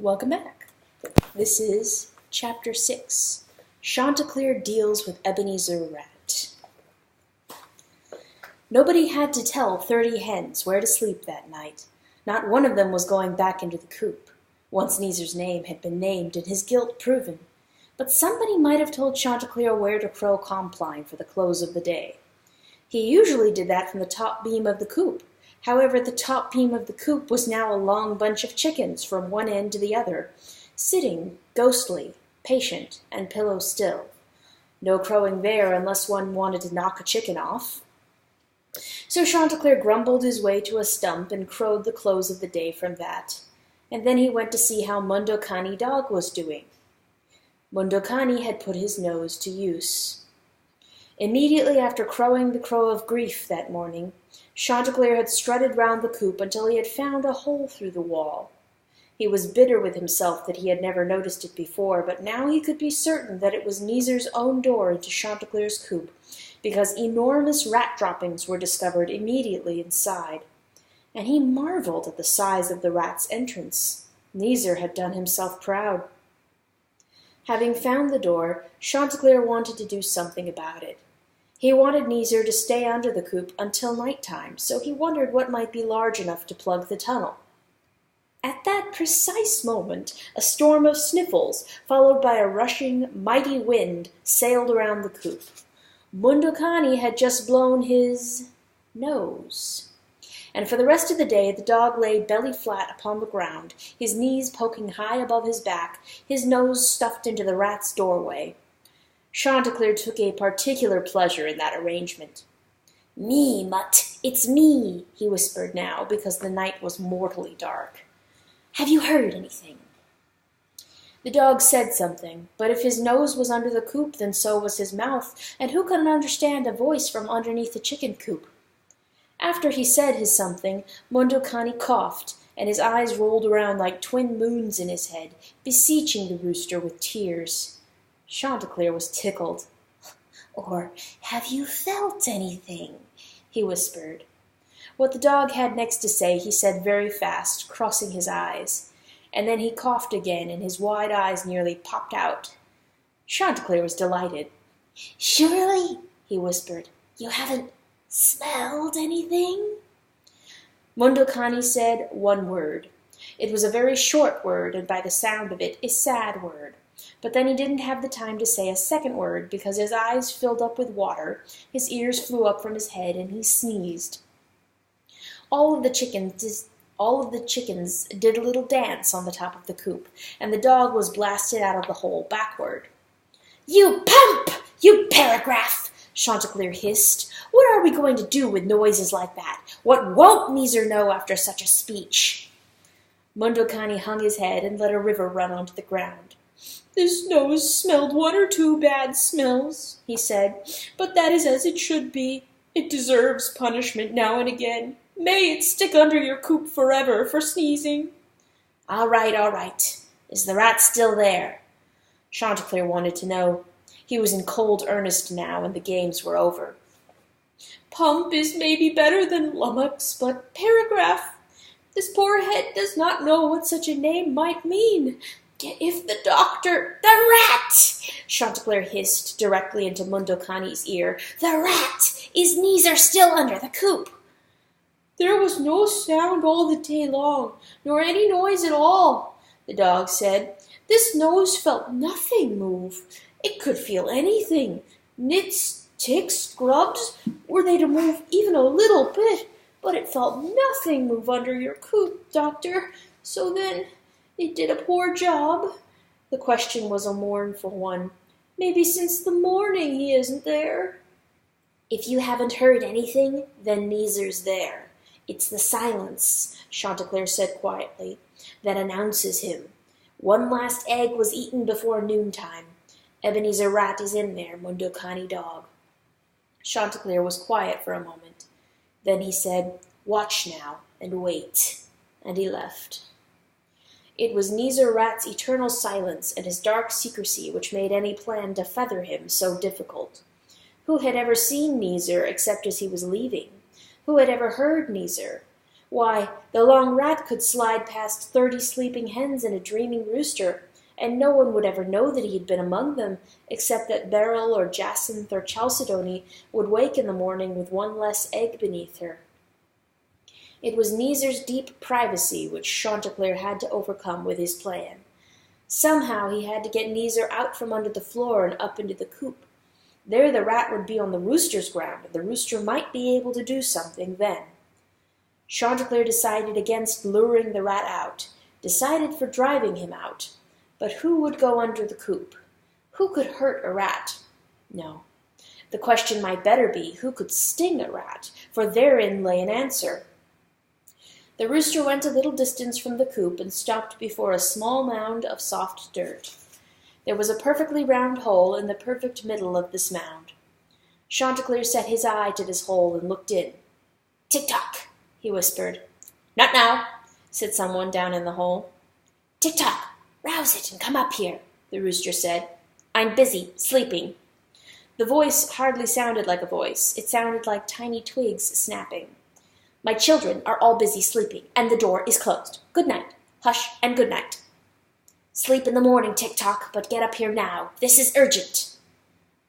Welcome back. This is Chapter 6. Chanticleer deals with Ebenezer Rat. Nobody had to tell 30 hens where to sleep that night. Not one of them was going back into the coop, once Neezer's name had been named and his guilt proven. But somebody might have told Chanticleer where to crow compline for the close of the day. He usually did that from the top beam of the coop. However, the top beam of the coop was now a long bunch of chickens from one end to the other, sitting, ghostly, patient, and pillow still. No crowing there unless one wanted to knock a chicken off. So Chanticleer grumbled his way to a stump and crowed the close of the day from that. And then he went to see how Mundo Cani dog was doing. Mundo Cani had put his nose to use. Immediately after crowing the crow of grief that morning, Chanticleer had strutted round the coop until he had found a hole through the wall. He was bitter with himself that he had never noticed it before, but now he could be certain that it was Neezer's own door into Chanticleer's coop, because enormous rat droppings were discovered immediately inside. And he marveled at the size of the rat's entrance. Neezer had done himself proud. Having found the door, Chanticleer wanted to do something about it. He wanted Neezer to stay under the coop until night-time, so he wondered what might be large enough to plug the tunnel. At that precise moment, a storm of sniffles, followed by a rushing, mighty wind, sailed around the coop. Mundo Cani had just blown his nose. And for the rest of the day the dog lay belly flat upon the ground, his knees poking high above his back, his nose stuffed into the rat's doorway. Chanticleer took a particular pleasure in that arrangement. "Me, Mutt, it's me," he whispered now, because the night was mortally dark. "Have you heard anything?" The dog said something, but if his nose was under the coop, then so was his mouth, and who could understand a voice from underneath the chicken coop? After he said his something, Mundo Cani coughed, and his eyes rolled around like twin moons in his head, beseeching the rooster with tears. Chanticleer was tickled. "Or have you felt anything?" he whispered. What the dog had next to say he said very fast, crossing his eyes, and then he coughed again, and his wide eyes nearly popped out. Chanticleer was delighted. "Surely," he whispered, "you haven't smelled anything?" Mundo Cani said one word. It was a very short word, and by the sound of it, a sad word. But then he didn't have the time to say a second word, because his eyes filled up with water, his ears flew up from his head, and he sneezed. All of the chickens did a little dance on the top of the coop, and the dog was blasted out of the hole backward. "You pump! You paragraph!" Chanticleer hissed. "What are we going to do with noises like that? What won't Neezer know after such a speech?" Mundo Cani hung his head and let a river run onto the ground. "This nose smelled one or two bad smells," he said, "but that is as it should be. It deserves punishment now and again. May it stick under your coop forever for sneezing." All right. Is the rat still there?" Chanticleer wanted to know. He was in cold earnest now, and the games were over. "Pump is maybe better than lummox, but paragraph. This poor head does not know what such a name might mean. If the doctor—" "The rat!" Chanticleer hissed directly into Mundo Cani's ear. "The rat! Is Neezer still under the coop?" "There was no sound all the day long, nor any noise at all," the dog said. "This nose felt nothing move. It could feel anything. Nits, ticks, grubs, were they to move even a little bit, but it felt nothing move under your coop, doctor. So then, it did a poor job." The question was a mournful one. "Maybe since the morning he isn't there." "If you haven't heard anything, then Neezer's there. It's the silence," Chanticleer said quietly, "that announces him. One last egg was eaten before noontime. Ebenezer Rat is in there, Mundo Cani dog." Chanticleer was quiet for a moment. Then he said, "Watch now, and wait," and he left. It was Neezer Rat's eternal silence and his dark secrecy which made any plan to feather him so difficult. Who had ever seen Neezer except as he was leaving? Who had ever heard Neezer? Why, the long rat could slide past 30 sleeping hens and a dreaming rooster, and no one would ever know that he had been among them, except that Beryl or Jacinth or Chalcedony would wake in the morning with one less egg beneath her. It was Neezer's deep privacy which Chanticleer had to overcome with his plan. Somehow he had to get Neezer out from under the floor and up into the coop. There the rat would be on the rooster's ground, and the rooster might be able to do something then. Chanticleer decided against luring the rat out, decided for driving him out. But who would go under the coop? Who could hurt a rat? No. The question might better be, who could sting a rat? For therein lay an answer. The rooster went a little distance from the coop and stopped before a small mound of soft dirt. There was a perfectly round hole in the perfect middle of this mound. Chanticleer set his eye to this hole and looked in. "Tick-tock," he whispered. "Not now," said someone down in the hole. "Tick-tock, rouse it and come up here," the rooster said. "I'm busy, sleeping." The voice hardly sounded like a voice. It sounded like tiny twigs snapping. "My children are all busy sleeping, and the door is closed. Good night. Hush and good night." "Sleep in the morning, Tick-tock, but get up here now. This is urgent."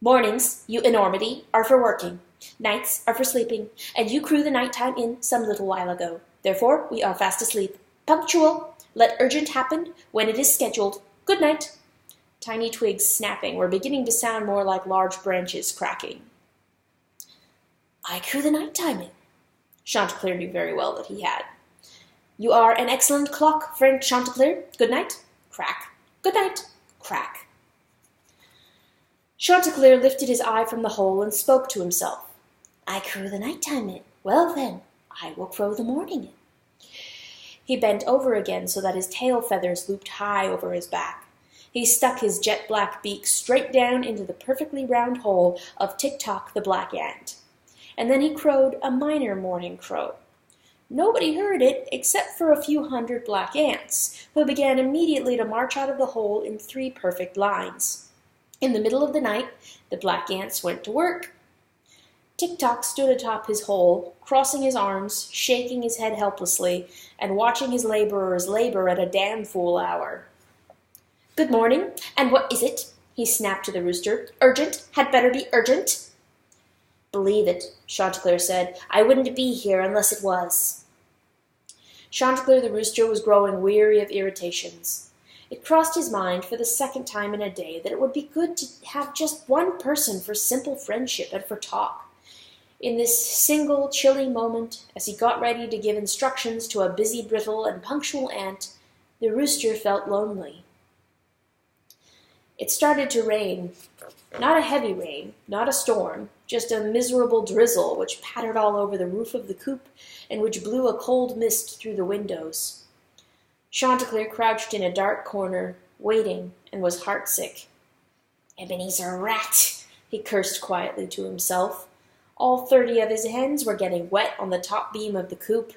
"Mornings, you enormity, are for working. Nights are for sleeping, and you crew the night-time in some little while ago. Therefore, we are fast asleep. Punctual. Let urgent happen when it is scheduled. Good night." Tiny twigs snapping were beginning to sound more like large branches cracking. "I crew the night-time in." Chanticleer knew very well that he had. "You are an excellent clock, friend Chanticleer. Good night. Crack. Good night. Crack." Chanticleer lifted his eye from the hole and spoke to himself. "I crew the night-time in. Well then, I will crow the morning in." He bent over again so that his tail feathers looped high over his back. He stuck his jet-black beak straight down into the perfectly round hole of Tick-tock the black ant. And then he crowed a minor morning crow. Nobody heard it except for a few hundred black ants, who began immediately to march out of the hole in 3 perfect lines. In the middle of the night, the black ants went to work. Tick-tock stood atop his hole, crossing his arms, shaking his head helplessly, and watching his laborers labor at a damn fool hour. "Good morning, and what is it?" he snapped to the rooster. "Urgent? Had better be urgent." "Believe it," Chanticleer said. "I wouldn't be here unless it was." Chanticleer the rooster was growing weary of irritations. It crossed his mind for the second time in a day that it would be good to have just one person for simple friendship and for talk. In this single chilly moment, as he got ready to give instructions to a busy, brittle, and punctual ant, the rooster felt lonely. It started to rain. Not a heavy rain, not a storm, just a miserable drizzle which pattered all over the roof of the coop and which blew a cold mist through the windows. Chanticleer crouched in a dark corner, waiting, and was heartsick. "Ebenezer Rat!" he cursed quietly to himself. All 30 of his hens were getting wet on the top beam of the coop,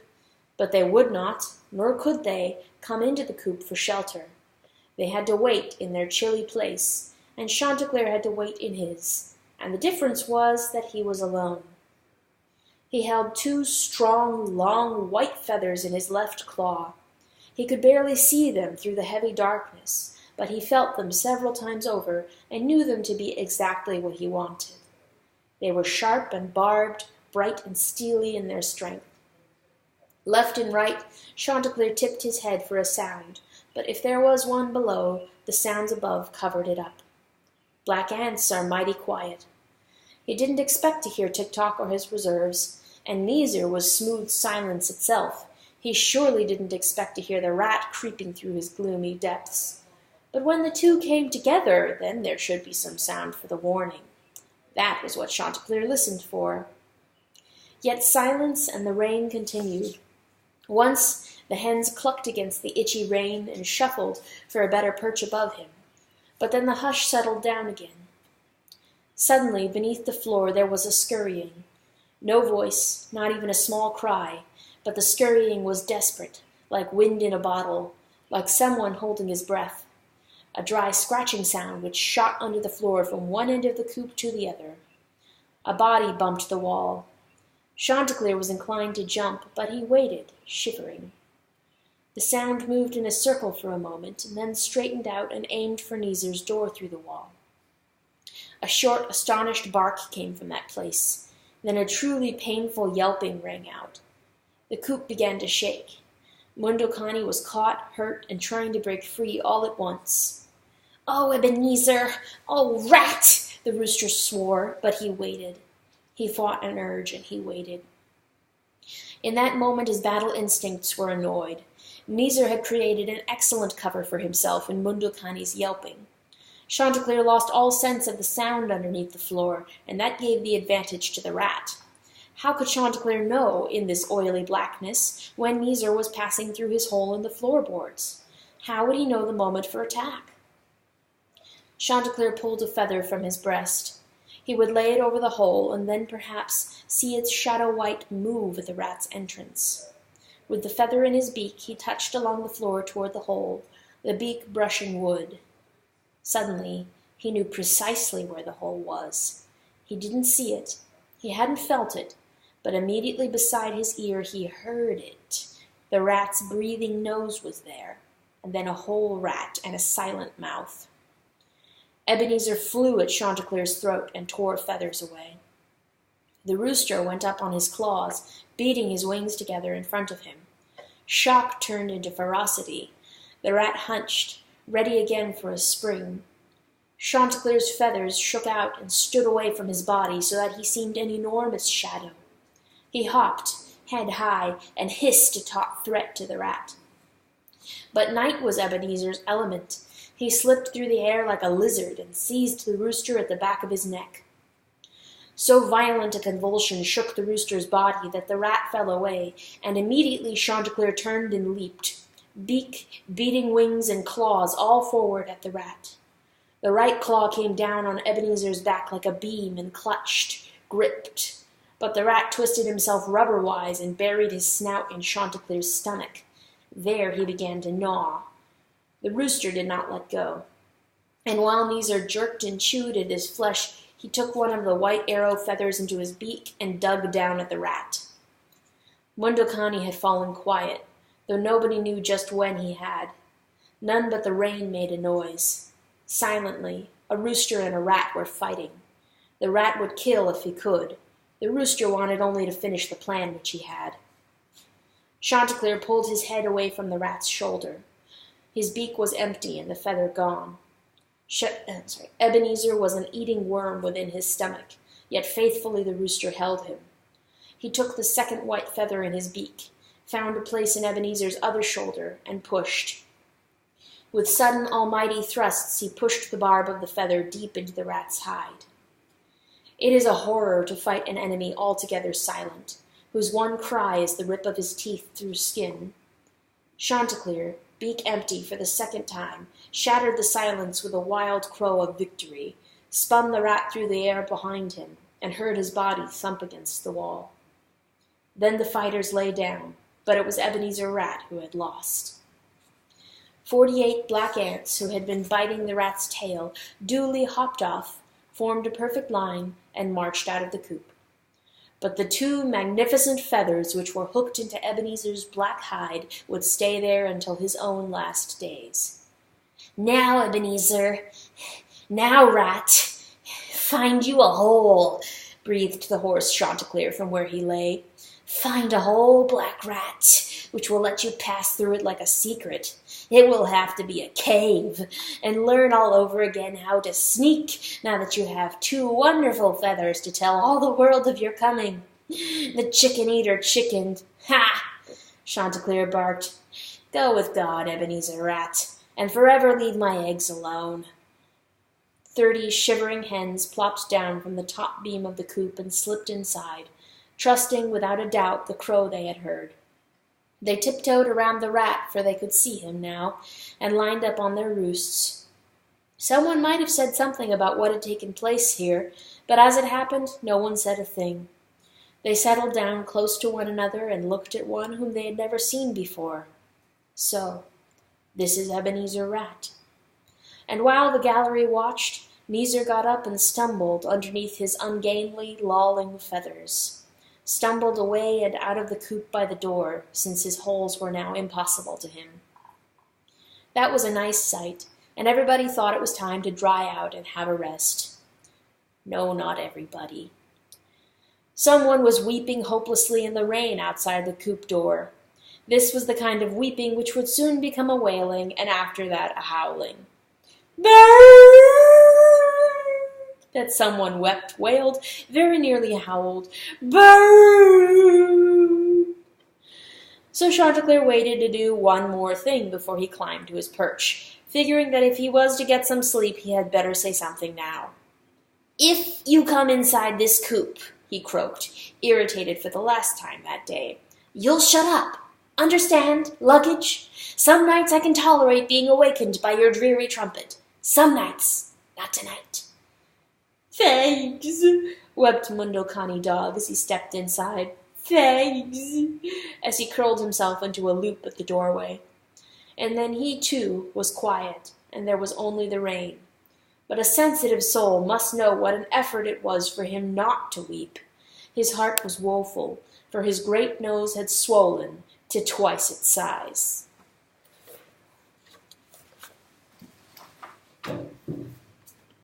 but they would not, nor could they, come into the coop for shelter. They had to wait in their chilly place, and Chanticleer had to wait in his, and the difference was that he was alone. He held 2 strong, long, white feathers in his left claw. He could barely see them through the heavy darkness, but he felt them several times over and knew them to be exactly what he wanted. They were sharp and barbed, bright and steely in their strength. Left and right, Chanticleer tipped his head for a sound, but if there was one below, the sounds above covered it up. Black ants are mighty quiet. He didn't expect to hear Tick-tock or his reserves, and Neezer was smooth silence itself. He surely didn't expect to hear the rat creeping through his gloomy depths. But when the 2 came together, then there should be some sound for the warning. That was what Chanticleer listened for. Yet silence and the rain continued. Once the hens clucked against the itchy rain and shuffled for a better perch above him. But then the hush settled down again. Suddenly, beneath the floor, there was a scurrying. No voice, not even a small cry, but the scurrying was desperate, like wind in a bottle, like someone holding his breath. A dry scratching sound which shot under the floor from one end of the coop to the other. A body bumped the wall. Chanticleer was inclined to jump, but he waited, shivering. The sound moved in a circle for a moment, and then straightened out and aimed for Neezer's door through the wall. A short, astonished bark came from that place. Then a truly painful yelping rang out. The coop began to shake. Mundo Cani was caught, hurt, and trying to break free all at once. "Oh, Ebenezer! Oh, rat!" the rooster swore, but he waited. He fought an urge, and he waited. In that moment his battle instincts were annoyed. Neezer had created an excellent cover for himself in Mundo Cani's yelping. Chanticleer lost all sense of the sound underneath the floor, and that gave the advantage to the rat. How could Chanticleer know, in this oily blackness, when Neezer was passing through his hole in the floorboards? How would he know the moment for attack? Chanticleer pulled a feather from his breast. He would lay it over the hole, and then perhaps see its shadow white move at the rat's entrance. With the feather in his beak, he touched along the floor toward the hole, the beak brushing wood. Suddenly, he knew precisely where the hole was. He didn't see it. He hadn't felt it, but immediately beside his ear he heard it. The rat's breathing nose was there, and then a whole rat and a silent mouth. Ebenezer flew at Chanticleer's throat and tore feathers away. The rooster went up on his claws, beating his wings together in front of him. Shock turned into ferocity. The rat hunched, ready again for a spring. Chanticleer's feathers shook out and stood away from his body so that he seemed an enormous shadow. He hopped, head high, and hissed a taut threat to the rat. But night was Ebenezer's element. He slipped through the air like a lizard and seized the rooster at the back of his neck. So violent a convulsion shook the rooster's body that the rat fell away, and immediately Chanticleer turned and leaped, beak, beating wings, and claws all forward at the rat. The right claw came down on Ebenezer's back like a beam and clutched, gripped. But the rat twisted himself rubber-wise and buried his snout in Chanticleer's stomach. There he began to gnaw. The rooster did not let go. And while Neezer jerked and chewed at his flesh, he took one of the white arrow feathers into his beak and dug down at the rat. Mundo Cani had fallen quiet, though nobody knew just when he had. None but the rain made a noise. Silently, a rooster and a rat were fighting. The rat would kill if he could. The rooster wanted only to finish the plan which he had. Chanticleer pulled his head away from the rat's shoulder. His beak was empty and the feather gone. Ebenezer was an eating worm within his stomach, yet faithfully the rooster held him. He took the second white feather in his beak, found a place in Ebenezer's other shoulder, and pushed. With sudden almighty thrusts he pushed the barb of the feather deep into the rat's hide. It is a horror to fight an enemy altogether silent, whose one cry is the rip of his teeth through skin. Chanticleer, beak empty for the second time, shattered the silence with a wild crow of victory, spun the rat through the air behind him, and heard his body thump against the wall. Then the fighters lay down, but it was Ebenezer Rat who had lost. 48 black ants who had been biting the rat's tail duly hopped off, formed a perfect line, and marched out of the coop. But the 2 magnificent feathers which were hooked into Ebenezer's black hide would stay there until his own last days. "Now, Ebenezer, now, Rat, find you a hole," breathed the hoarse Chanticleer from where he lay. "Find a hole, black rat, which will let you pass through it like a secret. It will have to be a cave, and learn all over again how to sneak, now that you have 2 wonderful feathers to tell all the world of your coming. The chicken-eater chickened. Ha!" Chanticleer barked. "Go with God, Ebenezer Rat, and forever leave my eggs alone." 30 shivering hens plopped down from the top beam of the coop and slipped inside, trusting without a doubt the crow they had heard. They tiptoed around the rat, for they could see him now, and lined up on their roosts. Someone might have said something about what had taken place here, but as it happened, no one said a thing. They settled down close to one another and looked at one whom they had never seen before. So, this is Ebenezer Rat. And while the gallery watched, Neezer got up and stumbled underneath his ungainly, lolling feathers. stumbled away and out of the coop by the door, since his holes were now impossible to him. That was a nice sight, and everybody thought it was time to dry out and have a rest. No, not everybody. Someone was weeping hopelessly in the rain outside the coop door. This was the kind of weeping which would soon become a wailing, and after that a howling. That someone wailed, very nearly howled. Burn! So Chanticleer waited to do one more thing before he climbed to his perch, figuring that if he was to get some sleep, he had better say something now. "If you come inside this coop," he croaked, irritated for the last time that day, "you'll shut up. Understand, luggage? Some nights I can tolerate being awakened by your dreary trumpet. Some nights, not tonight." "Thanks," wept Mundo Cani dog as he stepped inside. "Thanks," as he curled himself into a loop at the doorway. And then he, too, was quiet, and there was only the rain. But a sensitive soul must know what an effort it was for him not to weep. His heart was woeful, for his great nose had swollen to twice its size.